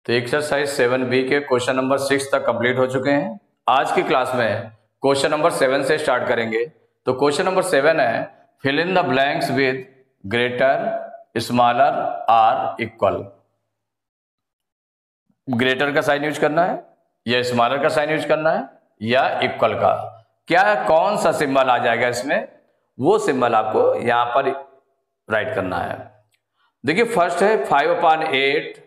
तो exercise 7B के question number 6 तक कंप्लीट हो चुके हैं। आज की क्लास में क्वेश्चन नंबर 7 से स्टार्ट करेंगे। तो क्वेश्चन नंबर 7 है fill in the blanks with greater, smaller or equal. Greater का साइन यूज करना है या स्मॉलर का साइन यूज करना है या इक्वल का, क्या कौन सा सिंबल आ जाएगा इसमें, वो सिंबल आपको यहां पर राइट करना है। देखिए फर्स्ट है 5/8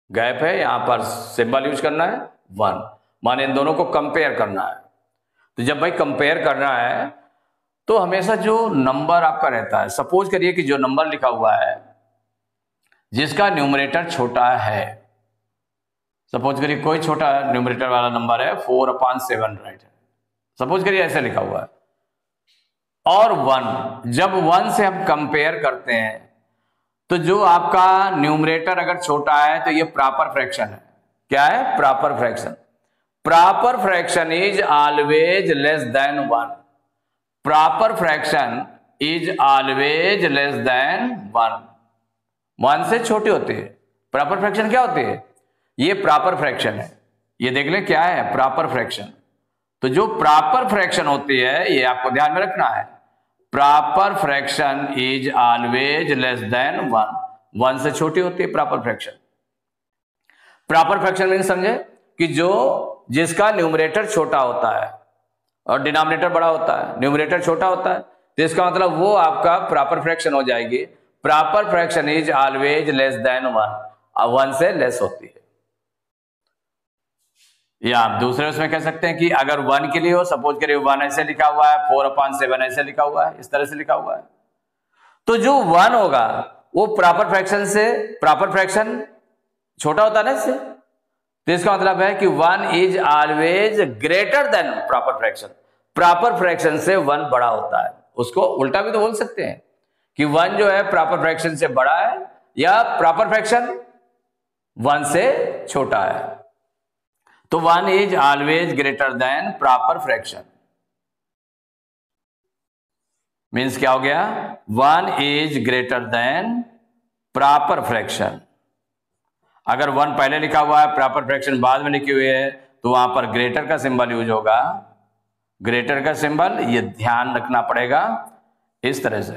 गैप है, यहां पर सिंबल यूज करना है 1, माने इन दोनों को कंपेयर करना है। तो जब भाई कंपेयर करना है तो हमेशा जो नंबर आपका रहता है, सपोज करिए कि जो नंबर लिखा हुआ है जिसका न्यूमरेटर छोटा है, सपोज करिए कोई छोटा न्यूमरेटर वाला नंबर है 4/7 राइट है, सपोज करिए ऐसे लिखा हुआ है, और 1, जब 1 से हम कंपेयर करते हैं तो जो आपका न्यूमरेटर अगर छोटा है तो ये प्रॉपर फ्रैक्शन है। क्या है? Proper fraction. Proper fraction is always less than 1। Proper fraction is always less than 1। 1 से छोटी होती है। प्रॉपर फ्रैक्शन क्या होती है? ये प्रॉपर फ्रैक्शन है। ये देख ले क्या है? Proper fraction. तो जो प्रॉपर फ्रैक्शन होती है ये आपको ध्यान में रखना है। Proper fraction is always less than 1। 1 से छोटी होती है proper fraction. Proper fraction mean समझे कि जो जिसका न्यूमरेटर छोटा होता है और डिनोमिनेटर बड़ा होता है, न्यूमरेटर छोटा होता है, तो इसका मतलब वो आपका प्रॉपर फ्रैक्शन हो जाएगी। Proper fraction is always less than 1, 1 से लेस होती है। या आप दूसरे उसमें कह सकते हैं कि अगर 1 के लिए हो, सपोज करिए 1 ऐसे लिखा हुआ है, 4/7 ऐसे लिखा हुआ है, इस तरह से लिखा हुआ है, तो जो 1 होगा वो प्रॉपर फ्रैक्शन से, प्रॉपर फ्रैक्शन छोटा होता है ना इससे, तो इसका मतलब है कि 1 is always greater than proper fraction. Proper fraction से 1 बड़ा होता है। उसको उल्टा भी तो बोल सकते हैं कि 1 जो है प्रॉपर फ्रैक्शन से बड़ा है या प्रॉपर फ्रैक्शन 1 से छोटा है। तो 1 is always greater than proper fraction. Means क्या हो गया? 1 is greater than proper fraction. अगर 1 पहले लिखा हुआ है, प्रॉपर फ्रैक्शन बाद में लिखी हुई है, तो वहां पर ग्रेटर का सिंबल यूज होगा। ग्रेटर का सिंबल ये ध्यान रखना पड़ेगा इस तरह से।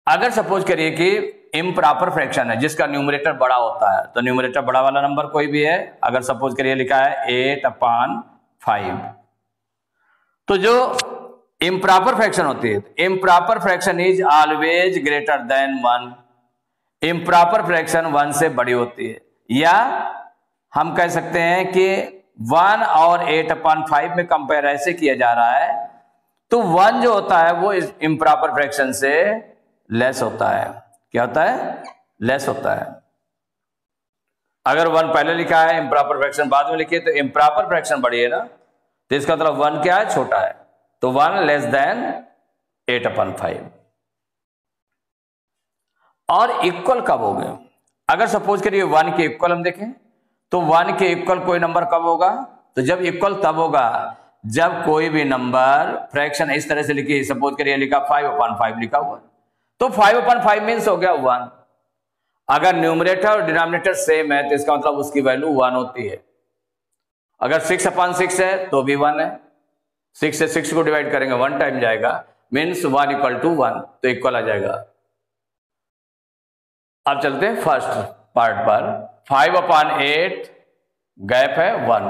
अगर सपोज करिए कि इम्प्रॉपर फ्रैक्शन है जिसका न्यूमरेटर बड़ा होता है, तो न्यूमरेटर बड़ा वाला नंबर कोई भी है, अगर सपोज करिए लिखा है 8/5, तो जो इम्प्रॉपर फ्रैक्शन होती है, improper fraction is always greater than 1। Improper fraction 1 से बड़ी होती है। या हम कह सकते हैं कि 1 और 8/5 में कंपेयर ऐसे किया जा रहा है, तो 1 जो होता है वो इम्प्रॉपर फ्रैक्शन से लेस होता है। क्या होता है? लेस होता है। अगर 1 पहले लिखा है, इम्प्रॉपर फ्रैक्शन बाद में लिखिए, तो इम्प्रॉपर फ्रैक्शन बड़ी है ना, तो इसका मतलब 1 क्या है? छोटा है। तो 1 लेस देन 8/5। और इक्वल कब हो गए? अगर सपोज करिए 1 के इक्वल हम देखें, तो 1 के इक्वल कोई नंबर कब होगा? तो जब इक्वल तब होगा जब कोई भी नंबर फ्रैक्शन इस तरह से लिखिए, सपोज करिए लिखा 5/5 लिखा हुआ, तो 5/5 मीन्स हो गया 1। अगर न्यूमरेटर और डिनोमिनेटर सेम है तो इसका मतलब उसकी वैल्यू 1 होती है। अगर 6/6 है तो भी 1 है। 6 से 6 को डिवाइड करेंगे 1 टाइम जाएगा, मीन्स 1 = 1, तो इक्वल आ जाएगा। अब चलते हैं फर्स्ट पार्ट पर। 5/8 गैप है 1,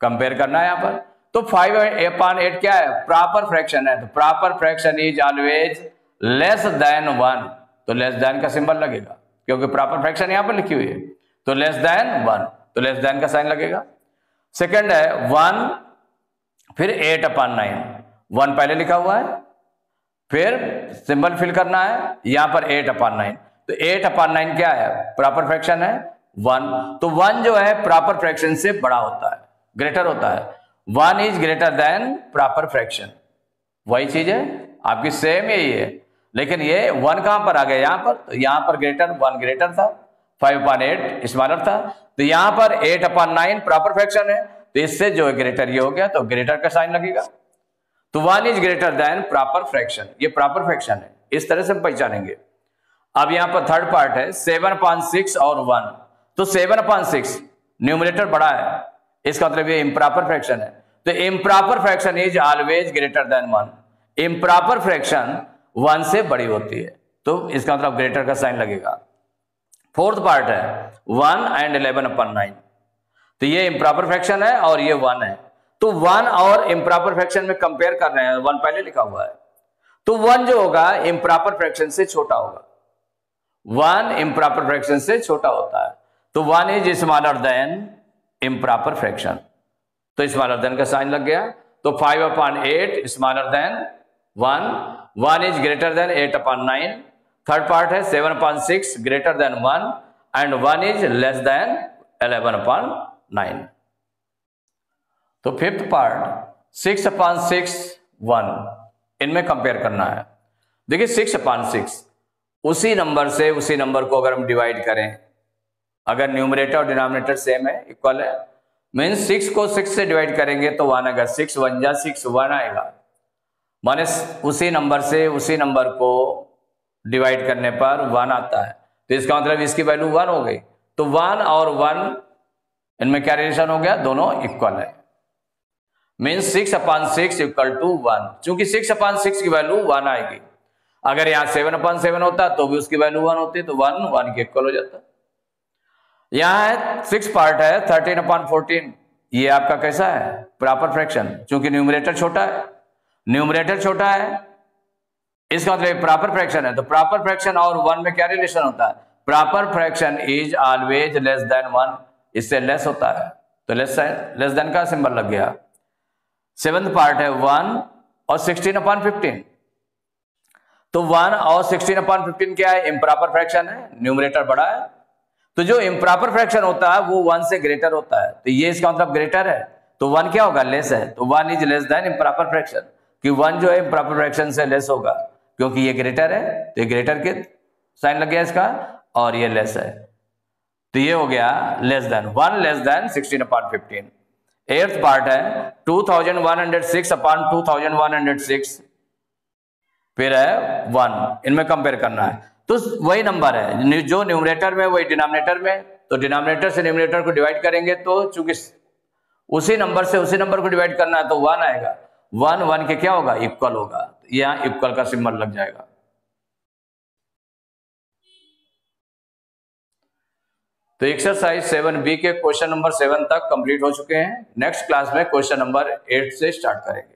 कंपेयर करना है यहां पर। तो 5/8 क्या है? प्रॉपर फ्रैक्शन है। तो proper fraction is always less than 1, तो लेस देन का सिंबल लगेगा क्योंकि प्रॉपर फ्रैक्शन यहां पर लिखी हुई है। तो लेस देन 1, तो लेस देन का साइन लगेगा। सेकंड है 1 फिर 8/9, 1 पहले लिखा हुआ है, फिर सिंबल फिल करना है, यहां पर 8/9, तो 8/9 क्या है? प्रॉपर फ्रैक्शन है 1। तो 1 जो है प्रॉपर फ्रैक्शन से बड़ा होता है, ग्रेटर होता है। 1 is greater than proper fraction. वही चीज है आपकी, सेम यही है, लेकिन ये 1 कहां पर आ गया? यहां पर। तो यहां पर 1 ग्रेटर था, 5/8 स्मॉलर था, तो यहां पर 8/9 प्रॉपर फ्रैक्शन है, तो इससे जो है ग्रेटर ये हो गया, तो ग्रेटर का साइन लगेगा। तो 1 is greater than proper fraction, ये प्रॉपर फ्रैक्शन है। इस तरह से हम पहचानेंगे। अब यहां पर थर्ड पार्ट है 7/6 और 1, तो 7/6 न्यूमरेटर बड़ा है, इसका मतलब ये इम्प्रॉपर फ्रैक्शन है, तो improper fraction is always greater than 1। Improper fraction 1 से बड़ी होती है, तो इसका मतलब ग्रेटर का साइन लगेगा। फोर्थ पार्ट है 1 and 11/9, तो ये इम्प्रॉपर फ्रैक्शन है और ये 1 है, तो 1 और इम्प्रॉपर फ्रैक्शन में कंपेयर कर रहे हैं, 1 पहले लिखा हुआ है, तो 1 जो होगा इम्प्रॉपर फ्रैक्शन से छोटा होगा, 1 इम्प्रॉपर फ्रैक्शन से छोटा होता है, तो 1 is smaller than improper fraction, तो स्मॉलर देन का साइन लग गया। तो 5/8 smaller than 1, 1 is greater than 8/9। Third part है 7/6 greater than 1 and 1 is less than 11/9। तो फिफ्थ पार्ट 6/6 1, इनमें कंपेयर करना है। देखिए 6/6 उसी नंबर से उसी नंबर को अगर हम डिवाइड करें, अगर न्यूमरेटर और डिनोमिनेटर सेम है, इक्वल है, मीन्स 6 को 6 से डिवाइड करेंगे तो 1 आएगा, 6 1 जा 6 1 आएगा, माने उसी नंबर से उसी नंबर को डिवाइड करने पर 1 आता है, तो इसका मतलब इसकी वैल्यू 1 हो गई, तो 1 और 1 इनमें क्या रिलेशन हो गया, दोनों इक्वल है, मीन्स 6/6 इक्वल टू 1। चूंकि 6/6 की वैल्यू 1 आएगी, अगर यहाँ 7/7 होता तो भी उसकी वैल्यू 1 होती, तो 1 1 के इक्वल हो जाता। यहाँ है 6 पार्ट है 13/14, ये आपका कैसा है, प्रॉपर फ्रैक्शन, चूंकि न्यूमरेटर छोटा है, न्यूमरेटर छोटा है, इसका मतलब प्रॉपर फ्रैक्शन है, तो प्रॉपर फ्रैक्शन और 1 में क्या रिलेशन होता है, proper fraction is always less than 1, इससे लेस होता है, तो लेस देन का सिंबल लग गया। सेवंथ पार्ट है 1 और 16/15, तो 1 और 16/15 क्या है, इम्प्रॉपर फ्रैक्शन है, न्यूमरेटर बड़ा है, तो जो इम्प्रॉपर फ्रैक्शन होता है वो 1 से ग्रेटर होता है, तो ये इसका मतलब ग्रेटर है, तो 1 क्या होगा, लेस है, तो 1 is less than improper fraction, कि 1 जो है इम्प्रॉपर फ्रैक्शन से लेस होगा, क्योंकि ये ग्रेटर है, तो ये ग्रेटर के साइन लग गया इसका, और ये लेस है, तो ये हो गया less than 1 less than 16/15। Eighth part है 2106/2106, फिर है 1, इनमें कंपेयर करना है, तो वही नंबर है जो न्यूमरेटर में वही डिनोमिनेटर में, तो डिनोमिनेटर से न्यूमरेटर को डिवाइड करेंगे, तो चूंकि उसी नंबर से उसी नंबर को डिवाइड करना है तो 1 आएगा, 1 1 के क्या होगा, इक्वल होगा, यहां इक्वल का सिंबल लग जाएगा। तो एक्सरसाइज 7B के क्वेश्चन नंबर 7 तक कंप्लीट हो चुके हैं, नेक्स्ट क्लास में क्वेश्चन नंबर 8 से स्टार्ट करेंगे।